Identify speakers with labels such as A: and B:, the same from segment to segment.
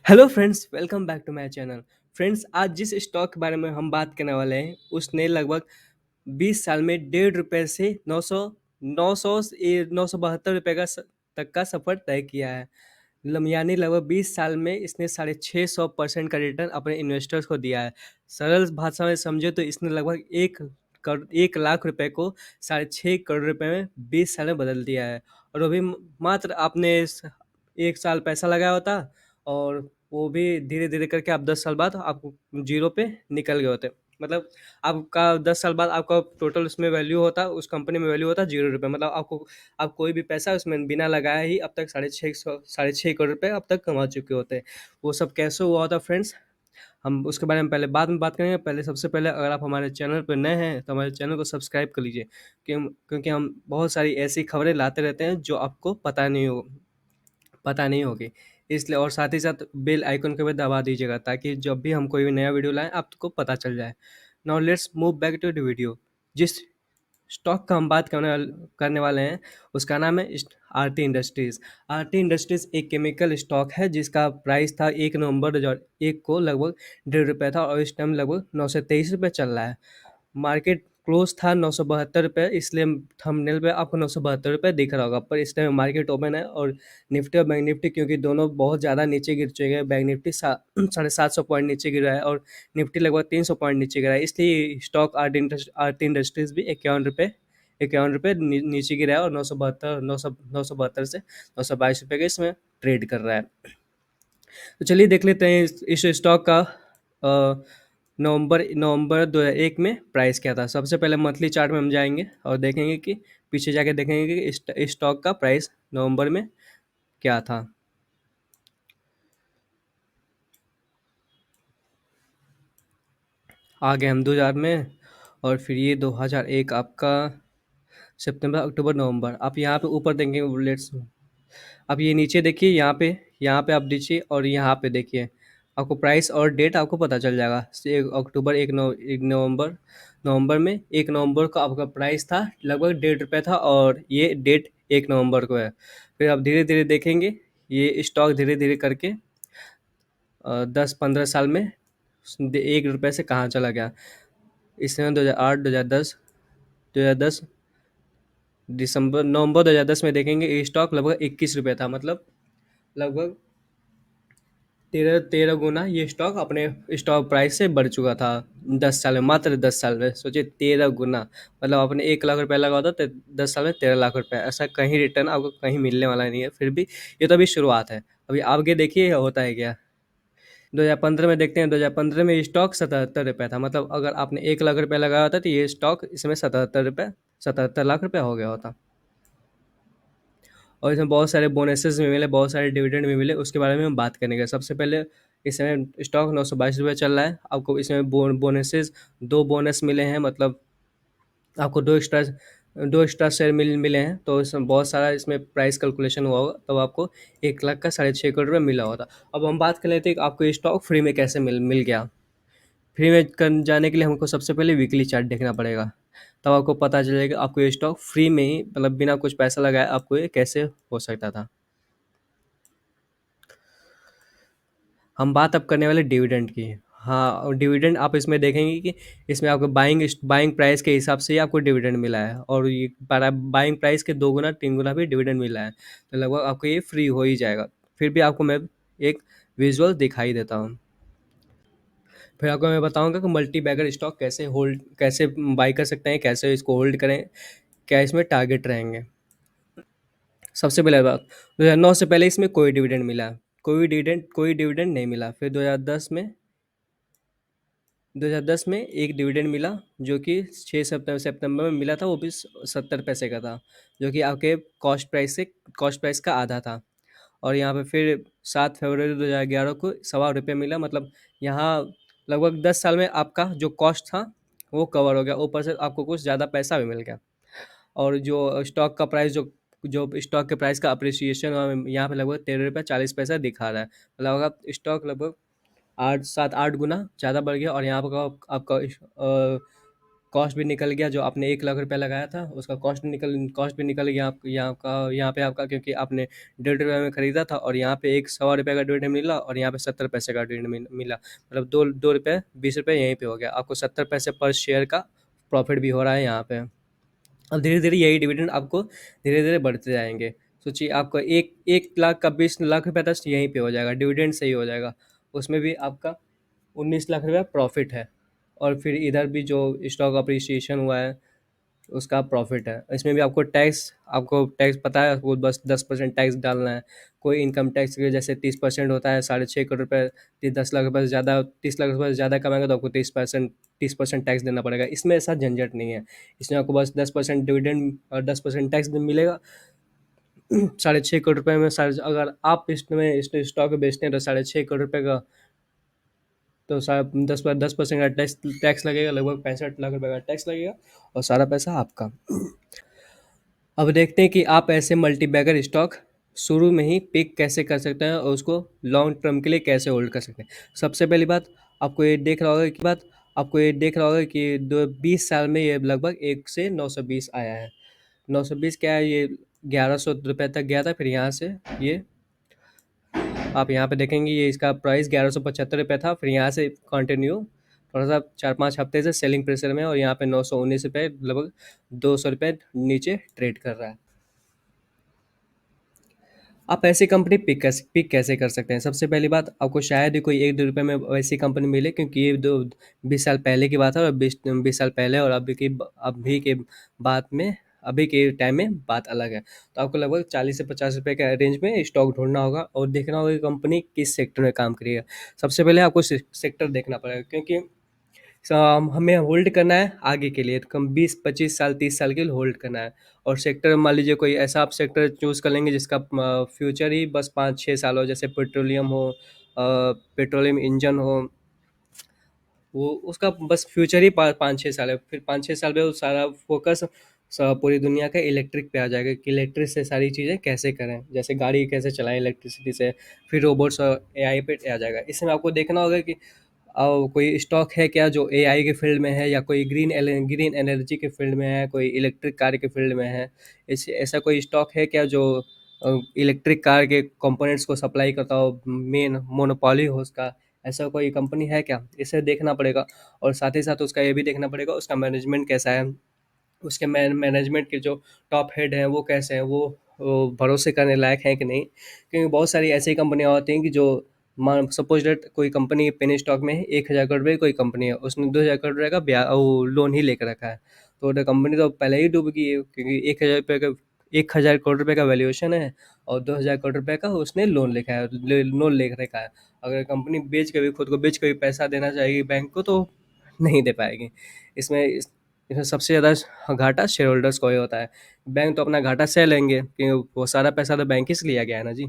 A: Hello friends, welcome back to my channel. Friends, आज जिस stock के बारे में हम बात करने वाले हैं उसने लगभग 20 साल में ₹1.5 से 972 रुपये तक का सफ़र तय किया है। यानी लगभग 20 साल में इसने 650% का रिटर्न अपने इन्वेस्टर्स को दिया है। सरल भाषा में समझे तो इसने लगभग 1 लाख रुपए को 6.5 करोड़ रुपए में 20 साल में बदल दिया है। और वो भी मात्र आपने 1 साल पैसा लगाया होता, और वो भी धीरे धीरे करके आप 10 साल बाद आपको जीरो पे निकल गए होते। मतलब आपका 10 साल बाद आपका टोटल उसमें वैल्यू होता, उस कंपनी में वैल्यू होता ₹0। मतलब आप कोई भी पैसा उसमें बिना लगाए ही अब तक 6.5 करोड़ रुपए अब तक कमा चुके होते हैं। वो सब कैसे हुआ होता फ्रेंड्स, हम उसके बारे में पहले बाद में बात करेंगे। पहले सबसे पहले अगर आप हमारे चैनल पर नए हैं तो हमारे चैनल को सब्सक्राइब कर लीजिए, क्योंकि हम बहुत सारी ऐसी खबरें लाते रहते हैं जो आपको पता नहीं होगी। इसलिए और साथ ही साथ बेल आइकन को भी दबा दीजिएगा ताकि जब भी हम कोई भी नया वीडियो लाएं आपको पता चल जाए। Now let's move back to the video. जिस स्टॉक का हम बात करने वाले हैं उसका नाम है आरती इंडस्ट्रीज। आरती इंडस्ट्रीज एक केमिकल स्टॉक है जिसका प्राइस था 1 नवंबर 2001 को लगभग ₹1.5 था, और इस टाइम लगभग ₹923 चल रहा है। मार्केट क्लोज था ₹972, इसलिए थंबनेल पे आपको ₹972 दिख रहा होगा, पर इस टाइम मार्केट ओपन है और निफ्टी और बैंक निफ्टी क्योंकि दोनों बहुत ज़्यादा नीचे गिर चुके हैं। बैंक निफ्टी 750 पॉइंट नीचे गिरा है और निफ्टी लगभग 300 पॉइंट नीचे गिरा है। इसलिए स्टॉक आरती इंडस्ट्रीज भी इक्यावन रुपये नीचे गिरा है और 972 से 922 के इसमें ट्रेड कर रहा है। तो चलिए देख लेते हैं इस स्टॉक का नवंबर नवंबर 2001 में प्राइस क्या था। सबसे पहले मंथली चार्ट में हम जाएंगे और देखेंगे कि पीछे जाके देखेंगे कि इस स्टॉक का प्राइस नवंबर में क्या था। आगे हम 2000 में, और फिर ये 2001 आपका सितंबर अक्टूबर नवंबर। आप यहाँ पे ऊपर देखेंगे बुलेट्स। अब ये नीचे देखिए, यहाँ पे आप देखिए और यहाँ पे देखिए, आपको प्राइस और डेट आपको पता चल जाएगा। 1 अक्टूबर, 1 नवंबर। नवंबर में 1 नवंबर को आपका प्राइस था लगभग ₹1.5 था, और ये डेट 1 नवंबर को है। फिर आप धीरे धीरे देखेंगे ये स्टॉक धीरे धीरे करके 10-15 साल में ₹1 से कहाँ चला गया। इसमें 2008, 2010, 2010 दिसंबर नवंबर 2010 में देखेंगे ये स्टॉक लगभग ₹21 था। मतलब लगभग तेरह तेरह गुना ये स्टॉक अपने स्टॉक प्राइस से बढ़ चुका था 10 साल में। मात्र 10 साल में सोचिए, 13 गुना। मतलब आपने 1 लाख रुपए लगा होता तो 10 साल में 13 लाख रुपए। ऐसा कहीं रिटर्न आपको कहीं मिलने वाला नहीं है। फिर भी ये तो अभी शुरुआत है, अभी आगे देखिए होता है क्या। 2015 में देखते हैं। 2015 में ये स्टॉक ₹77 था। मतलब अगर आपने 1 लाख रुपए लगाया होता तो ये स्टॉक इसमें 77 लाख रुपए हो गया होता। और इसमें बहुत सारे बोनसेस भी मिले, बहुत सारे डिविडेंड भी मिले, उसके बारे में हम बात करेंगे। सबसे पहले इस समय स्टॉक ₹922 चल रहा है। आपको इसमें बोनसेस 2 बोनस मिले हैं। मतलब आपको दो एक्स्ट्रा शेयर मिले हैं, तो इसमें बहुत सारा इसमें प्राइस कैलकुलेशन हुआ होगा, तब आपको 1 लाख का 6.5 करोड़ मिला होता। अब हम बात कर लेते हैं कि आपको ये स्टॉक फ्री में कैसे मिल गया। फ्री में जाने के लिए हमको सबसे पहले वीकली चार्ट देखना पड़ेगा, तब आपको पता चलेगा आपको ये स्टॉक फ्री में ही, मतलब बिना कुछ पैसा लगाए आपको ये कैसे हो सकता था। हम बात अब करने वाले डिविडेंड की। हाँ, और डिविडेंड आप इसमें देखेंगे कि इसमें आपको बाइंग प्राइस के हिसाब से ही आपको डिविडेंड मिला है, और ये बाइंग प्राइस के 2 गुना 3 गुना भी डिविडेंड मिला है, तो लगभग आपको ये फ्री हो ही जाएगा। फिर भी आपको मैं एक विजुअल दिखाई देता हूँ। फिर आपको मैं बताऊंगा कि मल्टी बैगर स्टॉक कैसे बाई कर सकते हैं, कैसे इसको होल्ड करें, क्या इसमें टारगेट रहेंगे। सबसे पहले बात, 2009 से पहले इसमें कोई डिविडेंड मिला, कोई डिविडेंड नहीं मिला। फिर 2010 में एक डिविडेंड मिला, जो कि 6 सितंबर में मिला था, वो भी 70 पैसे का था, जो कि आपके कॉस्ट प्राइस का आधा था। और यहाँ पे फिर 7 फरवरी 2011 को ₹1.25 मिला। मतलब यहाँ लगभग 10 साल में आपका जो कॉस्ट था वो कवर हो गया, ऊपर से आपको कुछ ज़्यादा पैसा भी मिल गया। और जो स्टॉक का प्राइस जो जो स्टॉक के प्राइस का अप्रिसिएशन यहाँ पे लगभग ₹13.40 दिखा रहा है। मतलब आपका स्टॉक लगभग 8 7 8 गुना ज़्यादा बढ़ गया, और यहाँ पर आपका कॉस्ट भी निकल गया, जो आपने 1 लाख रुपया लगाया था उसका कॉस्ट भी निकल गया आप यहाँ पे आपका, क्योंकि आपने 1.5 रुपये में खरीदा था और यहाँ पे एक 100 रुपये का डिविडेंड मिला और यहाँ पे 70 पैसे का डिविडेंड मिला। मतलब 2 रुपये 20 रुपये यहीं पे हो गया, आपको 70 पैसे पर शेयर का प्रॉफिट भी हो रहा है यहाँ पे। अब धीरे धीरे यही डिविडेंड आपको धीरे धीरे बढ़ते जाएंगे। सोचिए आपका एक 1 लाख का 20 लाख रुपया तक यहीं पे हो जाएगा, डिविडेंड से ही हो जाएगा। उसमें भी आपका 19 लाख रुपया प्रॉफिट है। और फिर इधर भी जो स्टॉक अप्रिसिएशन हुआ है उसका प्रॉफिट है। इसमें भी आपको टैक्स पता है, आपको बस 10% टैक्स डालना है। कोई इनकम टैक्स के जैसे 30% होता है, 6.5 करोड़ रुपये, 10 लाख रुपये से ज़्यादा, 30 लाख रुपये से ज़्यादा कमाएगा तो आपको 30% टैक्स देना पड़ेगा। इसमें ऐसा झंझट नहीं है, इसमें आपको बस 10% डिविडेंड और 10% टैक्स मिलेगा। 6.5 करोड़ रुपये में अगर आप इसमें इस स्टॉक बेचते हैं तो 6.5 करोड़ रुपये का, तो सारा 10% का टैक्स टैक्स लगेगा, लगभग 65 लाख रुपये का टैक्स लगेगा और सारा पैसा आपका। अब देखते हैं कि आप ऐसे मल्टीबैगर स्टॉक शुरू में ही पिक कैसे कर सकते हैं और उसको लॉन्ग टर्म के लिए कैसे होल्ड कर सकते हैं। सबसे पहली बात, आपको ये देख रहा होगा कि 20 साल में ये लगभग 1 से 920 आया है। 920 क्या है, ये 1100 रुपये तक गया था। फिर यहाँ से ये आप यहाँ पे देखेंगे, ये इसका प्राइस 1175 रुपये था। फिर यहाँ से कंटिन्यू थोड़ा सा 4-5 हफ्ते से सेलिंग प्रेशर में, और यहाँ पे 919 रुपये, लगभग 200 रुपये नीचे ट्रेड कर रहा है। आप ऐसी कंपनी पिक कैसे कर सकते हैं। सबसे पहली बात, आपको शायद ही कोई 1-2 रुपये में वैसी कंपनी मिले, क्योंकि ये 20 साल पहले की बात है, और 20 साल पहले और अभी के टाइम में बात अलग है। तो आपको लगभग 40 से 50 रुपये के रेंज में स्टॉक ढूंढना होगा और देखना होगा कि कंपनी किस सेक्टर में काम करी है। सबसे पहले आपको सेक्टर देखना पड़ेगा, क्योंकि हमें होल्ड करना है आगे के लिए, तो कम 20-25 साल 30 साल के लिए होल्ड करना है। और सेक्टर मान लीजिए कोई ऐसा आप सेक्टर चूज़ कर लेंगे जिसका फ्यूचर ही बस 5-6 साल हो, जैसे पेट्रोलियम हो, पेट्रोलियम इंजन हो, वो उसका बस फ्यूचर ही 5-6 साल है। फिर 5-6 साल में वो सारा फोकस पूरी दुनिया का इलेक्ट्रिक पे आ जाएगा कि इलेक्ट्रिक से सारी चीज़ें कैसे करें, जैसे गाड़ी कैसे चलाएं इलेक्ट्रिसिटी से। फिर रोबोट्स और एआई पे आ जाएगा। इसमें आपको देखना होगा कि कोई स्टॉक है क्या जो एआई के फील्ड में है, या कोई ग्रीन एनर्जी के फील्ड में है, कोई इलेक्ट्रिक कार के फील्ड में है। ऐसा कोई स्टॉक है क्या जो इलेक्ट्रिक कार के कंपोनेंट्स को सप्लाई करता हो, मेन मोनोपोली हो उसका, ऐसा कोई कंपनी है क्या, इसे देखना पड़ेगा। और साथ ही साथ उसका ये भी देखना पड़ेगा उसका मैनेजमेंट कैसा है, उसके मैनेजमेंट के जो टॉप हेड हैं वो कैसे हैं, वो भरोसे करने लायक हैं कि नहीं। क्योंकि बहुत सारी ऐसी कंपनियां होती हैं कि जो मान सपोज डेट कोई कंपनी पेनी स्टॉक में है, 1,000 करोड़ रुपये की कोई कंपनी है, उसने 2,000 करोड़ रुपये का वो लोन ही लेकर रखा है, तो वो कंपनी तो पहले ही डूब गई है, क्योंकि 1,000 करोड़ रुपये का वैल्यूएशन है और 2,000 करोड़ रुपये का उसने लोन ले रखा है। अगर कंपनी खुद को बेच के भी पैसा देना चाहेगी बैंक को, तो नहीं दे पाएगी। इसमें सबसे ज़्यादा घाटा शेयर होल्डर्स को ही होता है। बैंक तो अपना घाटा सह लेंगे, क्योंकि वो सारा पैसा तो बैंक ही से लिया गया है ना जी।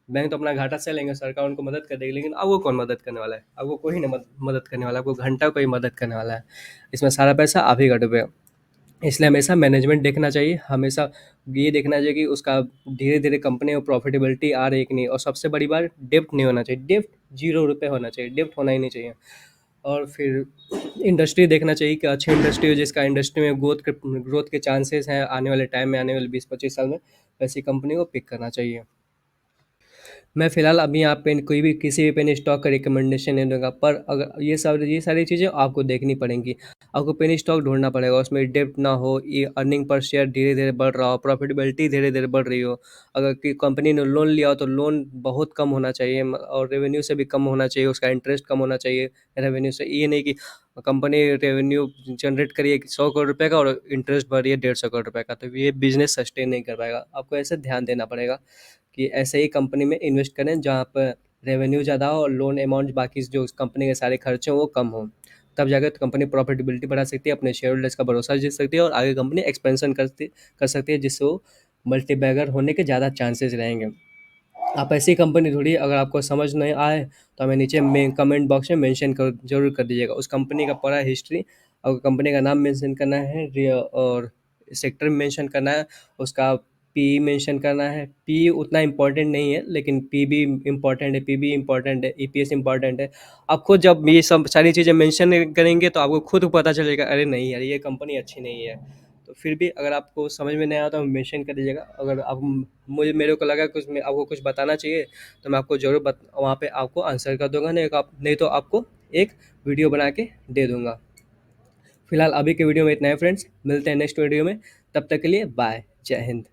A: बैंक तो अपना घाटा सह लेंगे, सरकार उनको मदद कर देगी, लेकिन आपको कौन मदद करने वाला है? आपको कोई नहीं मदद करने वाला, आपको घंटा कोई मदद करने वाला है। इसमें सारा पैसा आप ही का डूबेगा। इसलिए हमेशा मैनेजमेंट देखना चाहिए, हमेशा ये देखना चाहिए कि उसका धीरे धीरे कंपनी में प्रॉफिटेबिलिटी आ रही है कि नहीं। और सबसे बड़ी बात, डेप्ट नहीं होना चाहिए। डेप्ट 0 रुपये होना चाहिए, डेप्ट होना ही नहीं चाहिए। और फिर इंडस्ट्री देखना चाहिए कि अच्छी इंडस्ट्री हो, जिसका इंडस्ट्री में ग्रोथ के चांसेस हैं आने वाले टाइम में, आने वाले 20-25 साल में, वैसी कंपनी को पिक करना चाहिए। मैं फ़िलहाल अभी यहाँ पे कोई भी किसी भी पेनी स्टॉक का रिकमेंडेशन नहीं दूंगा, पर अगर ये सारी चीज़ें आपको देखनी पड़ेंगी। आपको पेनी स्टॉक ढूंढना पड़ेगा, उसमें डेप्ट ना हो, ये अर्निंग पर शेयर धीरे धीरे बढ़ रहा हो, प्रॉफिटेबिलिटी धीरे धीरे बढ़ रही हो। अगर कि कंपनी ने लोन लिया हो तो लोन बहुत कम होना चाहिए, और रेवेन्यू से भी कम होना चाहिए, उसका इंटरेस्ट कम होना चाहिए रेवेन्यू से। ये नहीं कि कंपनी रेवेन्यू जनरेट करिए 100 करोड़ रुपये का और इंटरेस्ट भर रही है 150 करोड़ रुपये का, तो ये बिजनेस सस्टेन नहीं कर पाएगा। आपको ऐसे ध्यान देना पड़ेगा कि ऐसे ही कंपनी में इन्वेस्ट करें जहाँ पर रेवेन्यू ज़्यादा हो और लोन अमाउंट बाकी जो उस कंपनी के सारे खर्चे हैं वो कम हो। तब जाकर तो कंपनी प्रॉफिटेबिलिटी बढ़ा सकती है, अपने शेयर होल्डर्स का भरोसा जीत सकती है और आगे कंपनी एक्सपेंशन कर सकती है, जिससे वो मल्टीबैगर होने के ज़्यादा चांसेस रहेंगे। आप ऐसी कंपनी ढूंढिए। अगर आपको समझ नहीं आए तो हमें नीचे कमेंट बॉक्स में मेंशन जरूर कर दीजिएगा उस कंपनी का पूरा हिस्ट्री। और कंपनी का नाम मेंशन करना है, और सेक्टर मेंशन करना है, उसका पी मेंशन करना है। पी उतना इम्पोर्टेंट नहीं है, लेकिन पी भी इम्पोर्टेंट है, पी भी इम्पोर्टेंट है, ईपीएस इम्पोर्टेंट है। आप खुद जब ये सब सारी चीज़ें मेंशन करेंगे तो आपको खुद पता चलेगा, अरे नहीं यार ये कंपनी अच्छी नहीं है। तो फिर भी अगर आपको समझ में नहीं आया तो मेंशन कर दीजिएगा। अगर आप मुझे मेरे को लगा कुछ आपको कुछ बताना चाहिए तो मैं आपको ज़रूर वहाँ पे आपको आंसर कर दूंगा, नहीं तो आपको एक वीडियो बना के दे दूंगा। फिलहाल अभी के वीडियो में इतना है फ्रेंड्स, मिलते हैं नेक्स्ट वीडियो में। तब तक के लिए बाय, जय हिंद।